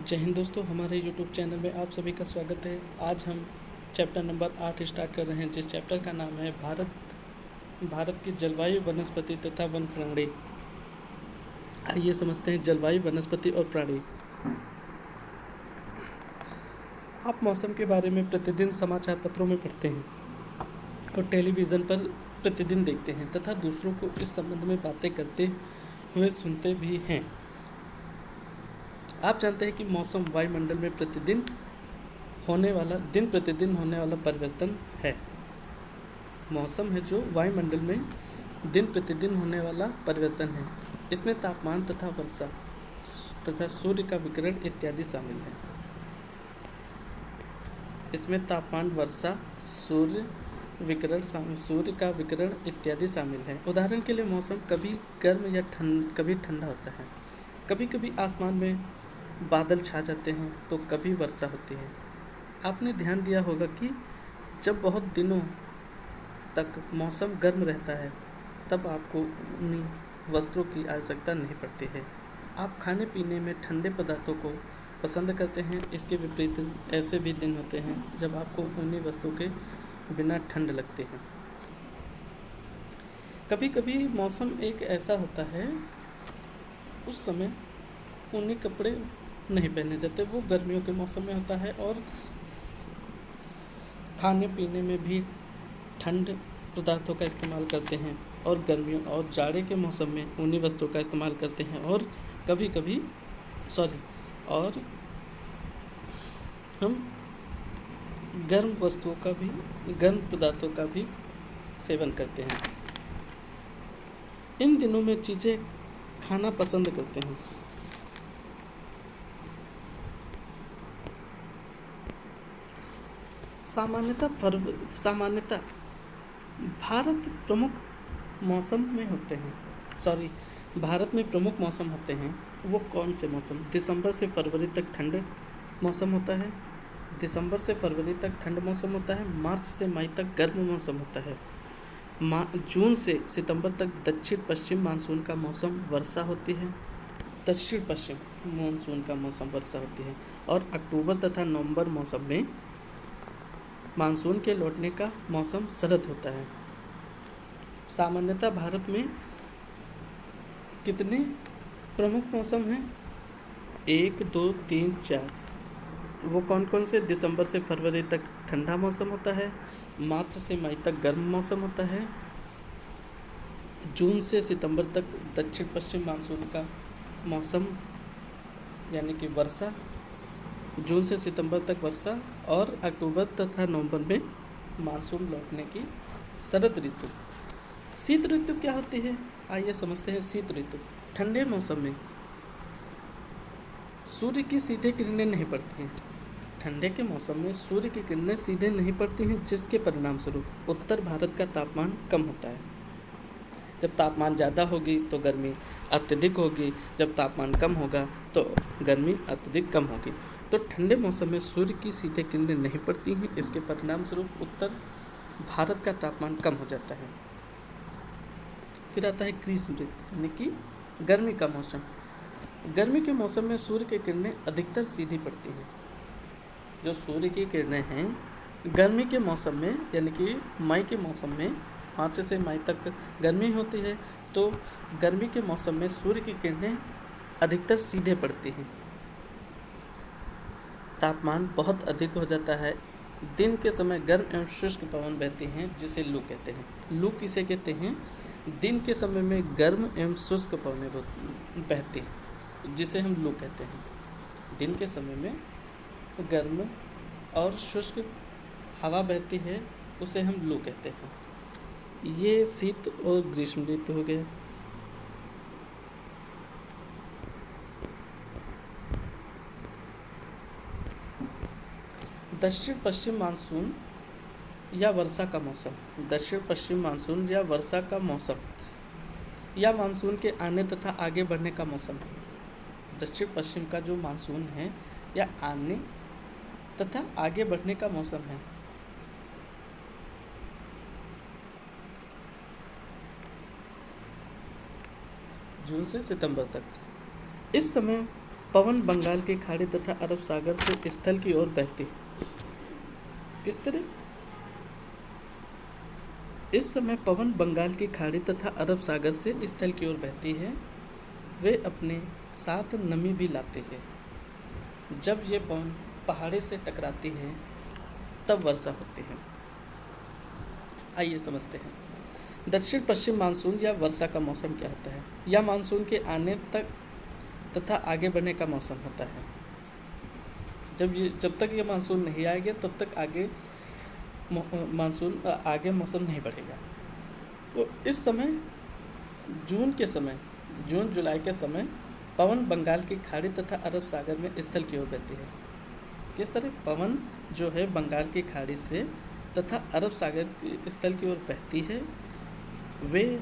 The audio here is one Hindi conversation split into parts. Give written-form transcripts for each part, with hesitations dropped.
जय हिंद दोस्तों, हमारे यूट्यूब चैनल में आप सभी का स्वागत है। आज हम चैप्टर नंबर 8 स्टार्ट कर रहे हैं, जिस चैप्टर का नाम है भारत की जलवायु, वनस्पति तथा वन प्राणी। आइए समझते हैं जलवायु, वनस्पति और प्राणी। आप मौसम के बारे में प्रतिदिन समाचार पत्रों में पढ़ते हैं और टेलीविज़न पर प्रतिदिन देखते हैं तथा दूसरों को इस संबंध में बातें करते हुए सुनते भी हैं। आप जानते हैं कि मौसम वायुमंडल में दिन प्रतिदिन होने वाला परिवर्तन है। मौसम है जो वायुमंडल में दिन प्रतिदिन होने वाला परिवर्तन है। इसमें तापमान तथा वर्षा तथा सूर्य का विकिरण इत्यादि शामिल है। इसमें तापमान, वर्षा, सूर्य का विकिरण इत्यादि शामिल है। उदाहरण के लिए मौसम कभी गर्म या कभी ठंडा होता है। कभी कभी आसमान में बादल छा जाते हैं तो कभी वर्षा होती है। आपने ध्यान दिया होगा कि जब बहुत दिनों तक मौसम गर्म रहता है तब आपको ऊनी वस्त्रों की आवश्यकता नहीं पड़ती है। आप खाने पीने में ठंडे पदार्थों को पसंद करते हैं। इसके विपरीत ऐसे भी दिन होते हैं जब आपको ऊनी वस्त्रों के बिना ठंड लगती है। कभी कभी मौसम एक ऐसा होता है उस समय ऊनी कपड़े नहीं पहने जाते, वो गर्मियों के मौसम में होता है। और खाने पीने में भी ठंड पदार्थों का इस्तेमाल करते हैं और गर्मियों और जाड़े के मौसम में ऊनी वस्त्रों का इस्तेमाल करते हैं। और हम गर्म पदार्थों का भी सेवन करते हैं। इन दिनों में चीज़ें खाना पसंद करते हैं। सामान्यतः भारत में प्रमुख मौसम होते हैं। वो कौन से मौसम? दिसंबर से फरवरी तक ठंड मौसम होता है। मार्च से मई तक गर्म मौसम होता है। जून से सितंबर तक दक्षिण पश्चिम मानसून का मौसम वर्षा होती है। और अक्टूबर तथा नवंबर मौसम में मानसून के लौटने का मौसम शरद होता है। सामान्यतः भारत में कितने प्रमुख मौसम हैं? 1, 2, 3, 4। वो कौन कौन से? दिसंबर से फरवरी तक ठंडा मौसम होता है। मार्च से मई तक गर्म मौसम होता है। जून से सितंबर तक दक्षिण पश्चिम मानसून का मौसम यानी कि वर्षा। जून से सितंबर तक वर्षा। और अक्टूबर तथा नवंबर में मानसून लौटने की शरद ऋतु। शीत ऋतु क्या होती है? आइए समझते हैं शीत ऋतु। ठंडे मौसम में सूर्य की सीधे किरणें नहीं पड़ती हैं। ठंडे के मौसम में सूर्य की किरणें सीधे नहीं पड़ती हैं, जिसके परिणाम स्वरूप उत्तर भारत का तापमान कम होता है। जब तापमान ज़्यादा होगी तो गर्मी अत्यधिक होगी, जब तापमान कम होगा तो गर्मी अत्यधिक कम होगी। तो ठंडे मौसम में सूर्य की सीधे किरणें नहीं पड़ती हैं, इसके परिणाम स्वरूप उत्तर भारत का तापमान कम हो जाता है। फिर आता है ग्रीष्म ऋतु यानी कि गर्मी का मौसम। गर्मी के मौसम में सूर्य की किरणें अधिकतर सीधी पड़ती हैं। जो सूर्य की किरणें हैं गर्मी के मौसम में यानी कि मई के मौसम में, मार्च से मई तक गर्मी होती है, तो गर्मी के मौसम में सूर्य की किरणें अधिकतर सीधे पड़ती हैं। तापमान बहुत अधिक हो जाता है। दिन के समय गर्म एवं शुष्क पवन बहती हैं, जिसे लू कहते हैं। लू किसे कहते हैं? दिन के समय में गर्म एवं शुष्क पवनें बहती हैं, जिसे हम लू कहते हैं। दिन के समय में गर्म और शुष्क हवा बहती है, उसे हम लू कहते हैं। ये शीत और ग्रीष्म ऋतु हो गया। दक्षिण पश्चिम मानसून या वर्षा का मौसम या मानसून के आने तथा आगे बढ़ने का मौसम है। दक्षिण पश्चिम का जो मानसून है या आने तथा आगे बढ़ने का मौसम है। जून से सितंबर तक। इस समय पवन बंगाल की खाड़ी तथा अरब सागर से स्थल की ओर बहती है। किस तरह? इस समय पवन बंगाल की खाड़ी तथा अरब सागर से स्थल की ओर बहती है। वे अपने साथ नमी भी लाते हैं। जब ये पवन पहाड़ी से टकराती है तब वर्षा होती है। आइए समझते हैं। दक्षिण पश्चिम मानसून या वर्षा का मौसम क्या होता है? यह मानसून के आने तक तथा आगे बढ़ने का मौसम होता है। जब तक ये मानसून नहीं आएगा तब तक आगे मौसम नहीं बढ़ेगा। तो इस समय जून जुलाई के समय पवन बंगाल की खाड़ी तथा अरब सागर में स्थल की ओर बहती है। किस तरह? पवन जो है बंगाल की खाड़ी से तथा अरब सागर के स्थल की ओर बहती है। वे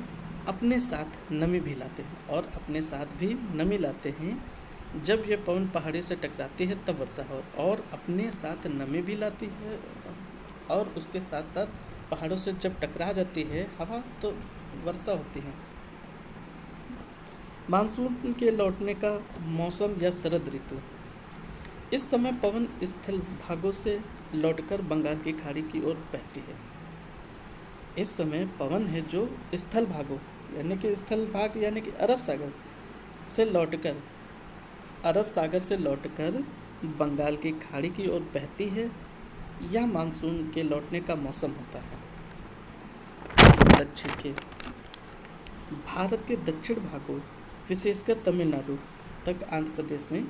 अपने साथ नमी भी लाते हैं और अपने साथ भी नमी लाते हैं। जब ये पवन पहाड़ी से टकराती है तब वर्षा हो, और अपने साथ नमी भी लाती है और उसके साथ साथ पहाड़ों से जब टकरा जाती है हवा तो वर्षा होती है। मानसून के लौटने का मौसम या शरद ऋतु। इस समय पवन स्थल भागों से लौटकर बंगाल की खाड़ी की ओर बहती है। इस समय पवन है जो स्थल भागों यानी कि अरब सागर से लौटकर बंगाल की खाड़ी की ओर बहती है। यह मानसून के लौटने का मौसम होता है। दक्षिण के भारत के दक्षिण भागों विशेषकर तमिलनाडु तक आंध्र प्रदेश में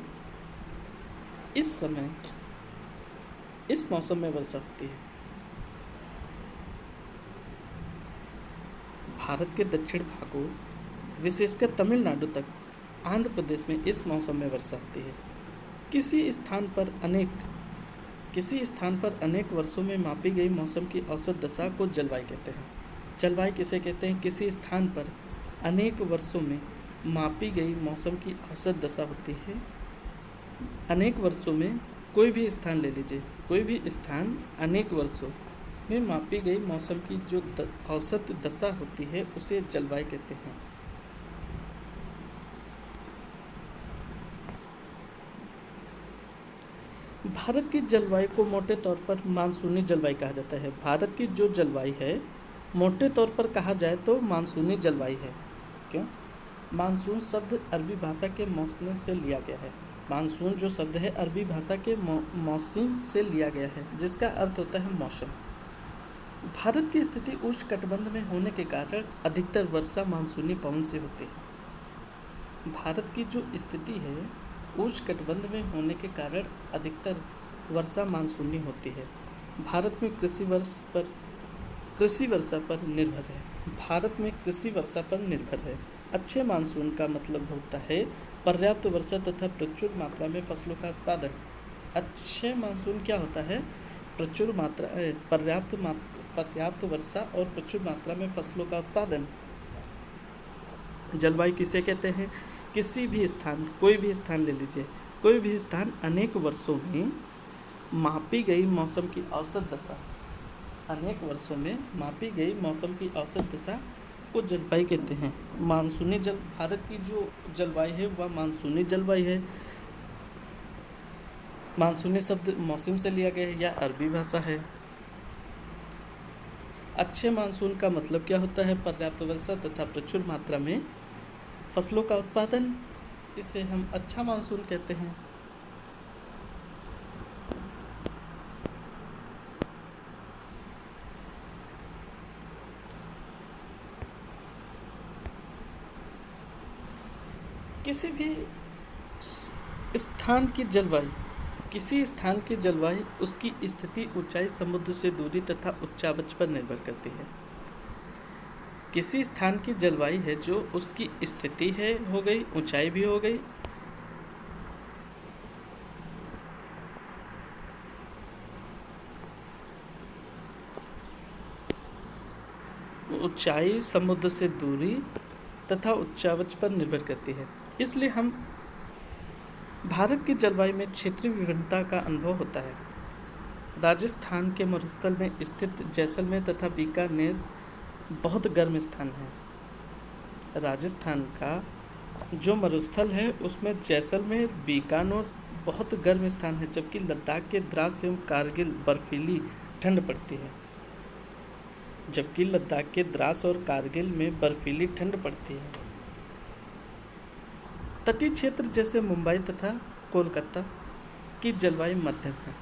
इस मौसम में वर्षा होती है। भारत के दक्षिण भागों विशेषकर तमिलनाडु तक आंध्र प्रदेश में इस मौसम में वर्षा होती है। किसी स्थान पर अनेक वर्षों में मापी गई मौसम की औसत दशा को जलवायु कहते हैं। जलवायु किसे कहते हैं? किसी स्थान पर अनेक वर्षों में मापी गई मौसम की औसत दशा होती है। अनेक वर्षों में कोई भी स्थान ले लीजिए, कोई भी स्थान अनेक वर्षों में मापी गई मौसम की जो औसत दशा होती है उसे जलवायु कहते हैं। भारत की जलवायु को मोटे तौर पर मानसूनी जलवायु कहा जाता है। भारत की जो जलवायु है मोटे तौर पर कहा जाए तो मानसूनी जलवायु है। क्यों? मानसून शब्द अरबी भाषा के मौसम से लिया गया है। मानसून जो शब्द है अरबी भाषा के मौसम से लिया गया है, जिसका अर्थ होता है मौसम। भारत की स्थिति उष्णकटिबंध में होने के कारण अधिकतर वर्षा मानसूनी पवन से होती है। भारत की जो स्थिति है उष्णकटिबंध में होने के कारण अधिकतर वर्षा मानसूनी होती है। भारत में कृषि वर्षा पर निर्भर है। भारत में कृषि वर्षा पर निर्भर है। अच्छे मानसून का मतलब होता है पर्याप्त वर्षा तथा प्रचुर मात्रा में फसलों का उत्पादन। अच्छे मानसून क्या होता है? पर्याप्त वर्षा और प्रचुर मात्रा में फसलों का उत्पादन। जलवायु किसे कहते हैं? किसी भी स्थान, कोई भी स्थान ले लीजिए, कोई भी स्थान अनेक वर्षों में मापी गई मौसम की औसत दशा, को जलवायु कहते हैं। भारत की जो जलवायु है वह मानसूनी जलवायु है। मानसूनी शब्द मौसम से लिया गया है या अरबी भाषा है। अच्छे मानसून का मतलब क्या होता है? पर्याप्त वर्षा तथा प्रचुर मात्रा में फसलों का उत्पादन। इसे हम अच्छा मानसून कहते हैं। किसी स्थान की जलवायु उसकी स्थिति, ऊंचाई, समुद्र से दूरी तथा उच्चावच पर निर्भर करती है। किसी स्थान की जलवायु है जो उसकी स्थिति है हो गई, ऊंचाई भी हो गई, ऊंचाई, समुद्र से दूरी तथा उच्चावच पर निर्भर करती है। इसलिए हम भारत की जलवायु में क्षेत्रीय विभिन्नता का अनुभव होता है। राजस्थान के मरुस्थल में स्थित जैसलमेर तथा बीकानेर बहुत गर्म स्थान है। राजस्थान का जो मरुस्थल है उसमें जैसलमेर, बीकानेर बहुत गर्म स्थान है, जबकि लद्दाख के द्रास एवं कारगिल बर्फीली ठंड पड़ती है। जबकि लद्दाख के द्रास और कारगिल में बर्फीली ठंड पड़ती है। तटीय क्षेत्र जैसे मुंबई तथा कोलकाता की जलवायु मध्यम है।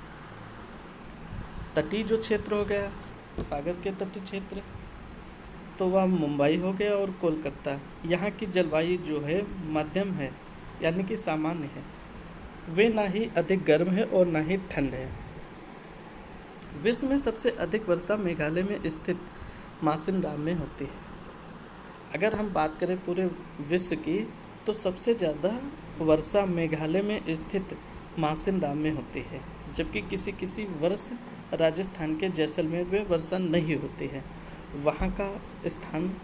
तटीय जो क्षेत्र हो गया सागर के तटीय क्षेत्र, तो वह मुंबई हो गया और कोलकाता, यहाँ की जलवायु जो है मध्यम है, यानी कि सामान्य है। वे ना ही अधिक गर्म है और ना ही ठंड है। विश्व में सबसे अधिक वर्षा मेघालय में स्थित मासिनराम में होती है। अगर हम बात करें पूरे विश्व की, तो सबसे ज़्यादा वर्षा मेघालय में स्थित मासिनराम में होती है, जबकि किसी किसी वर्ष राजस्थान के जैसलमेर में वर्षा नहीं होती है। वहाँ का स्थान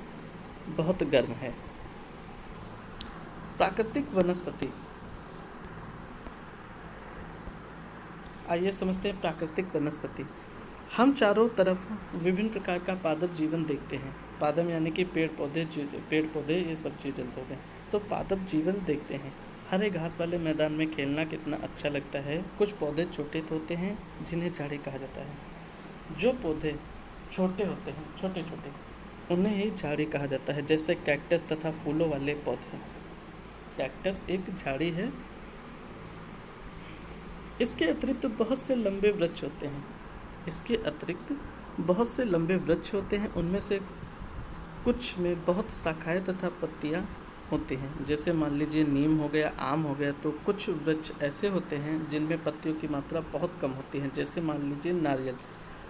बहुत गर्म है। प्राकृतिक वनस्पति, आइए समझते हैं प्राकृतिक वनस्पति। हम चारों तरफ विभिन्न प्रकार का पादप जीवन देखते हैं। पादप यानी कि पेड़ पौधे ये सब जीव जंतु हो गए, तो पादप जीवन देखते हैं। हरे घास वाले मैदान में खेलना कितना अच्छा लगता है। कुछ पौधे छोटे होते हैं जिन्हें झाड़ी कहा जाता है। जो पौधे छोटे होते हैं, छोटे छोटे, उन्हें ही झाड़ी कहा जाता है, जैसे कैक्टस तथा फूलों वाले पौधे। कैक्टस एक झाड़ी है। इसके अतिरिक्त बहुत से लंबे वृक्ष होते हैं। उनमें से कुछ में बहुत शाखाएं तथा पत्तियां होती हैं, जैसे मान लीजिए नीम हो गया, आम हो गया। तो कुछ वृक्ष ऐसे होते हैं जिनमें पत्तियों की मात्रा बहुत कम होती है, जैसे मान लीजिए नारियल।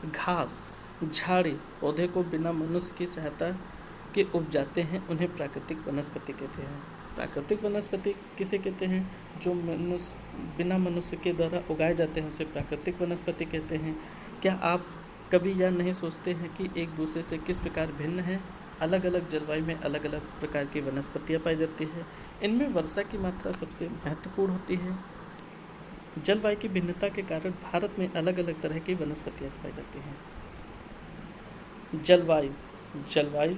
घास, झाड़ी पौधे को बिना मनुष्य की सहायता के उग जाते हैं, उन्हें प्राकृतिक वनस्पति कहते हैं। प्राकृतिक वनस्पति किसे कहते हैं? जो बिना मनुष्य के द्वारा उगाए जाते हैं, उसे प्राकृतिक वनस्पति कहते हैं। क्या आप कभी यह नहीं सोचते हैं कि एक दूसरे से किस प्रकार भिन्न है? अलग अलग जलवायु में अलग अलग प्रकार की वनस्पतियाँ पाई जाती है। इनमें वर्षा की मात्रा सबसे महत्वपूर्ण होती है। जलवायु की भिन्नता के कारण भारत में अलग अलग तरह की वनस्पतियाँ पाई जाती हैं। जलवायु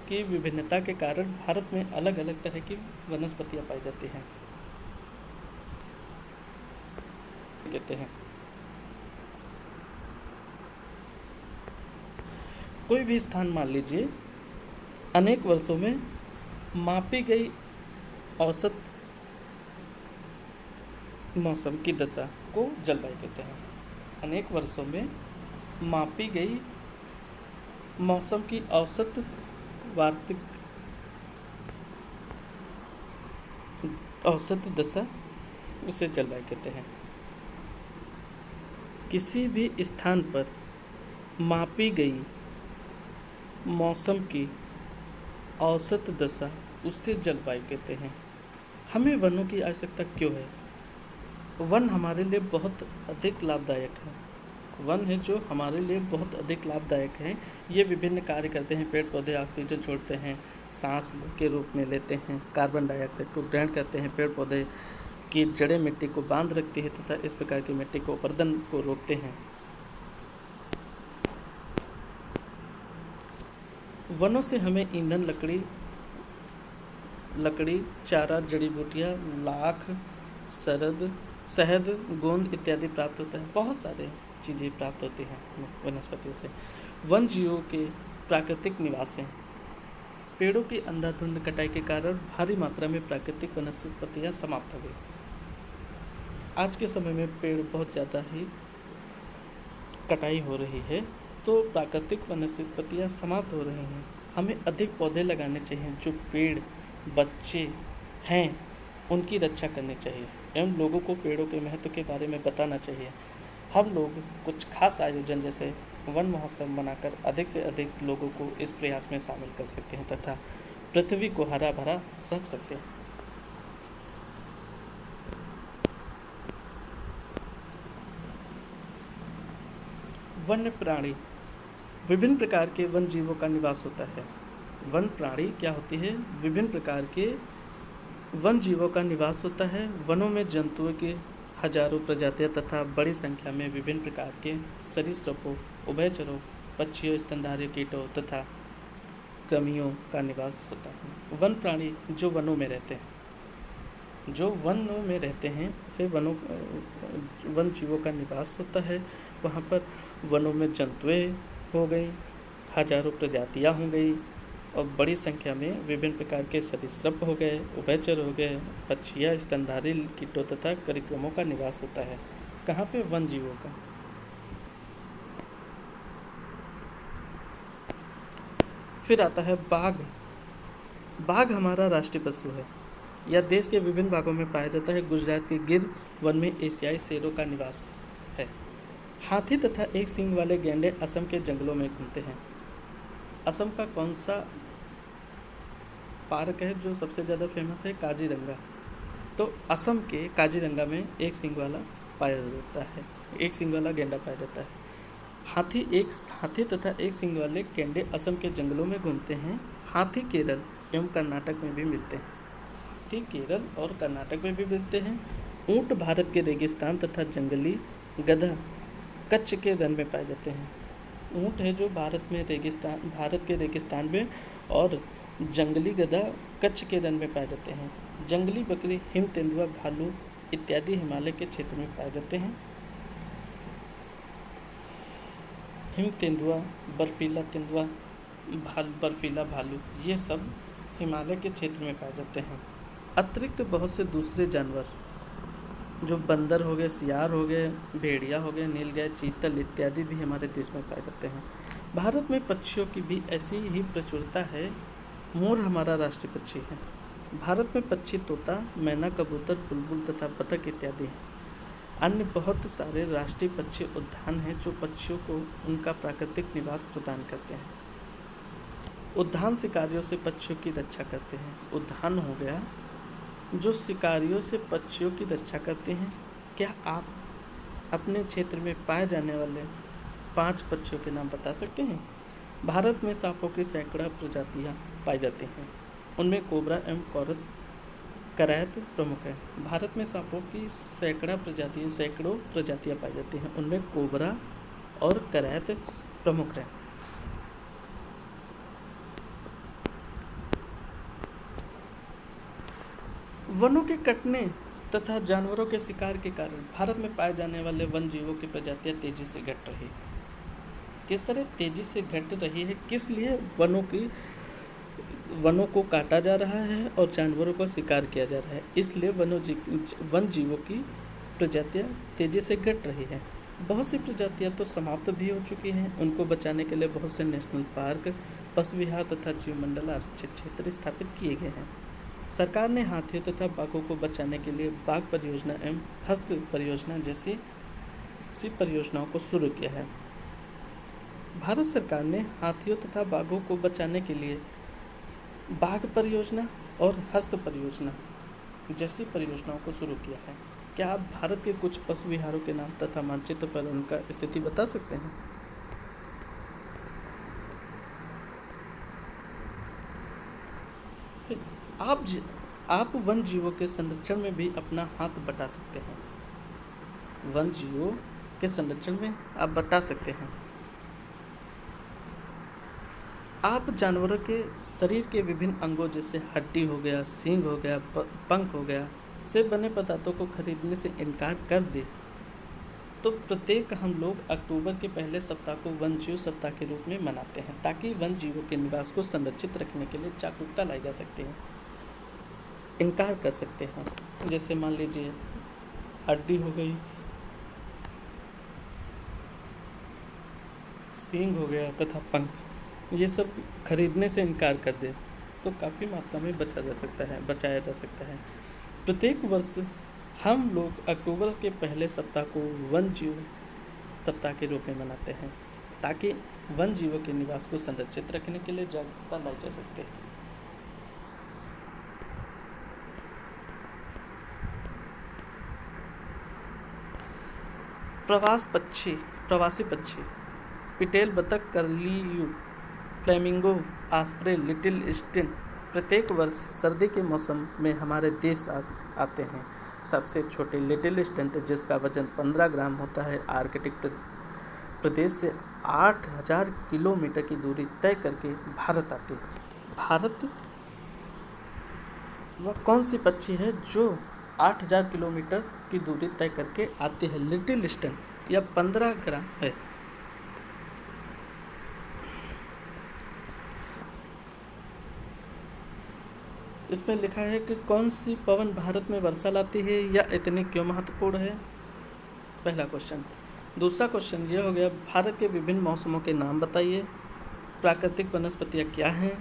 की विभिन्नता के कारण भारत में अलग अलग तरह की वनस्पतियाँ पाई जाती हैं। कहते हैं कोई भी स्थान मान लीजिए अनेक वर्षों में मापी गई औसत मौसम की दशा को जलवायु कहते हैं। अनेक वर्षों में मापी गई मौसम की औसत वार्षिक औसत दशा उसे जलवायु कहते हैं। किसी भी स्थान पर मापी गई मौसम की औसत दशा उससे जलवायु कहते हैं। हमें वनों की आवश्यकता क्यों है? वन हमारे लिए बहुत अधिक लाभदायक है। वन है जो हमारे लिए बहुत अधिक लाभदायक है। ये विभिन्न कार्य करते हैं। पेड़ पौधे ऑक्सीजन छोड़ते हैं, सांस के रूप में लेते हैं, कार्बन डाइऑक्साइड को ग्रहण करते हैं। पेड़ पौधे की जड़ें मिट्टी को बांध रखती है तथा इस प्रकार की मिट्टी को अपरदन को रोकते हैं। वनों से हमें ईंधन, लकड़ी, चारा, जड़ी बूटियाँ, लाख, शहद, गोंद इत्यादि प्राप्त होता है। बहुत सारे चीज़ें प्राप्त होती हैं वनस्पतियों से। वन जीवों के प्राकृतिक निवास हैं। पेड़ों की अंधाधुंध कटाई के कारण भारी मात्रा में प्राकृतिक वनस्पतियाँ समाप्त हो गई। आज के समय में पेड़ बहुत ज़्यादा ही कटाई हो रही है, तो प्राकृतिक वनस्पतियाँ समाप्त हो रही हैं। हमें अधिक पौधे लगाने चाहिए। जो पेड़ बच्चे हैं उनकी रक्षा करनी चाहिए एवं लोगों को पेड़ों के महत्व के बारे में बताना चाहिए। हम लोग कुछ खास आयोजन जैसे वन महोत्सव बनाकर अधिक से अधिक लोगों को इस प्रयास में शामिल कर सकते हैं तथा पृथ्वी को हरा भरा रख सकते हैं। वन्य प्राणी, विभिन्न प्रकार के वन जीवों का निवास होता है। वन प्राणी क्या होती है? विभिन्न प्रकार के वन जीवों का निवास होता है। वनों में जंतुओं की हजारों प्रजातियां तथा बड़ी संख्या में विभिन्न प्रकार के सरीसृपों, उभयचरों, पक्षियों, स्तनधारी कीटों तथा कृमियों का निवास होता है। वन प्राणी जो वनों में रहते हैं जो वनों में रहते हैं उसे वन जीवों का निवास होता है। वहाँ पर वनों में जंतुएं हो गई, हजारों प्रजातियाँ हो गई और बड़ी संख्या में विभिन्न प्रकार के सरीसृप हो गए, उभयचर हो गए, पक्षियाँ, स्तनधारी कीटों तथा कार्यक्रमों का निवास होता है। कहाँ पे? वन जीवों का। फिर आता है बाघ। बाघ हमारा राष्ट्रीय पशु है। यह देश के विभिन्न भागों में पाया जाता है। गुजरात के गिर वन में एशियाई शेरों का निवास है। हाथी तथा एक सींग वाले गैंडे असम के जंगलों में घूमते हैं। असम का कौन सा पार्क है जो सबसे ज़्यादा फेमस है? काजीरंगा। तो असम के काजीरंगा में एक सींग वाला पाया जाता है, एक सींग वाला गैंडा पाया जाता है। हाथी तथा एक सींग वाले गैंडे असम के जंगलों में घूमते हैं। हाथी केरल एवं कर्नाटक में भी मिलते हैं। हाथी केरल और कर्नाटक में भी मिलते हैं। ऊंट भारत के रेगिस्तान तथा जंगली गधा कच्छ के रण में पाए जाते हैं। ऊंट है जो भारत के रेगिस्तान में, और जंगली गधा कच्छ के रण में पाए जाते हैं। जंगली बकरी, हिम तेंदुआ, भालू इत्यादि हिमालय के क्षेत्र में पाए जाते हैं। हिम तेंदुआ, बर्फीला भालू ये सब हिमालय के क्षेत्र में पाए जाते हैं। अतिरिक्त बहुत से दूसरे जानवर जो बंदर हो गए, सियार हो गए, भेड़िया हो गए, नीलगाय, चीतल इत्यादि भी हमारे देश में पाए जाते हैं। भारत में पक्षियों की भी ऐसी ही प्रचुरता है। मोर हमारा राष्ट्रीय पक्षी है। भारत में पक्षी तोता, मैना, कबूतर, बुलबुल तथा बतख इत्यादि हैं। अन्य बहुत सारे राष्ट्रीय पक्षी उद्यान हैं जो पक्षियों को उनका प्राकृतिक निवास प्रदान करते हैं। उद्यान शिकारियों से पक्षियों की रक्षा करते हैं। उद्यान हो गया जो शिकारियों से पक्षियों की रक्षा करते हैं। क्या आप अपने क्षेत्र में पाए जाने वाले 5 पक्षियों के नाम बता सकते हैं? भारत में सांपों की सैकड़ा प्रजातियां पाई जाती हैं। उनमें कोबरा एवं करैत प्रमुख है। भारत में सांपों की सैकड़ों प्रजातियां पाई जाती हैं। उनमें कोबरा और करैत प्रमुख है। वनों के कटने तथा जानवरों के शिकार के कारण भारत में पाए जाने वाले वन जीवों की प्रजातियां तेजी से घट रही है। किस तरह तेजी से घट रही है? किस लिए? वनों को काटा जा रहा है और जानवरों का शिकार किया जा रहा है, इसलिए वन जीवों की प्रजातियां तेजी से घट रही है। बहुत सी प्रजातियां तो समाप्त भी हो चुकी हैं। उनको बचाने के लिए बहुत से नेशनल पार्क, पशु विहार तथा जीवमंडल आरक्षित क्षेत्र स्थापित किए गए हैं। सरकार ने हाथियों तथा बाघों को बचाने के लिए बाघ परियोजना एवं हस्त परियोजना जैसी परियोजनाओं को शुरू किया है। भारत सरकार ने हाथियों तथा बाघों को बचाने के लिए बाघ परियोजना और हस्त परियोजना जैसी परियोजनाओं को शुरू किया है। क्या आप भारत के कुछ पशु विहारों के नाम तथा मानचित्र पर उनका स्थिति बता सकते हैं? आप वन जीवों के संरक्षण में भी अपना हाथ बटा सकते हैं। वन जीवों के संरक्षण में आप बता सकते हैं। आप जानवरों के शरीर के विभिन्न अंगों जैसे हड्डी हो गया, सींग हो गया, पंख हो गया से बने पदार्थों को खरीदने से इनकार कर दे तो प्रत्येक हम लोग अक्टूबर के पहले सप्ताह को वन जीव सप्ताह के रूप में मनाते हैं, ताकि वन जीवों के निवास को संरक्षित रखने के लिए जागरूकता लाई जा सकती है। इनकार कर सकते हैं, जैसे मान लीजिए हड्डी हो गई, सींग हो गया तथा पंख, ये सब खरीदने से इनकार कर दे तो काफ़ी मात्रा में बचाया जा सकता है। प्रत्येक वर्ष हम लोग अक्टूबर के पहले सप्ताह को वन जीव सप्ताह के रूप में मनाते हैं, ताकि वन जीवों के निवास को संरक्षित रखने के लिए जागरूकता लाई जा सकती है। प्रवासी पक्षी पिटेल बतख, कर्लियू, फ्लेमिंगो, ऑस्प्रे, लिटिल स्टिन प्रत्येक वर्ष सर्दी के मौसम में हमारे देश आते हैं। सबसे छोटे लिटिल स्टिन जिसका वजन 15 ग्राम होता है, आर्कटिक प्रदेश से 8000 किलोमीटर की दूरी तय करके भारत आते हैं। भारत वह कौन सी पक्षी है जो 8,000 किलोमीटर की दूरी तय करके आती है। लिटिल ईस्टर्न यह 15 ग्राम है। इसमें लिखा है कि कौन सी पवन भारत में वर्षा लाती है या इतनी क्यों महत्वपूर्ण है, पहला क्वेश्चन। दूसरा क्वेश्चन ये हो गया, भारत के विभिन्न मौसमों के नाम बताइए। प्राकृतिक वनस्पतियाँ क्या हैं।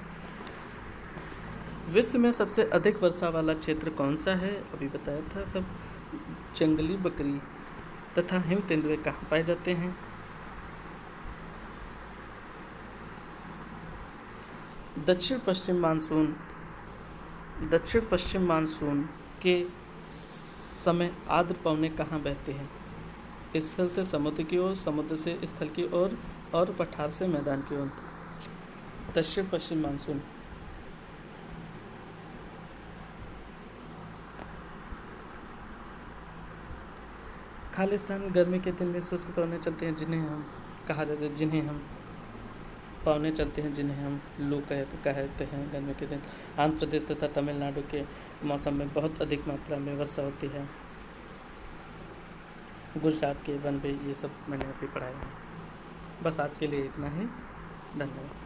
विश्व में सबसे अधिक वर्षा वाला क्षेत्र कौन सा है, अभी बताया था सब। जंगली बकरी तथा हिम तेंदुए कहाँ पाए जाते हैं। दक्षिण पश्चिम मानसून के समय आर्द्र पवनें कहाँ बहते हैं। स्थल से समुद्र की ओर, समुद्र से स्थल की ओर और पठार से मैदान की ओर। दक्षिण पश्चिम मानसून। खालिस्तान गर्मी के दिन में शुष्क पवनें चलते हैं जिन्हें हम पवनें चलते हैं जिन्हें हम लू कहते हैं गर्मी के दिन। आंध्र प्रदेश तथा तमिलनाडु के मौसम में बहुत अधिक मात्रा में वर्षा होती है। गुजरात के वन में ये सब मैंने अभी पढ़ाया है। बस आज के लिए इतना ही, धन्यवाद।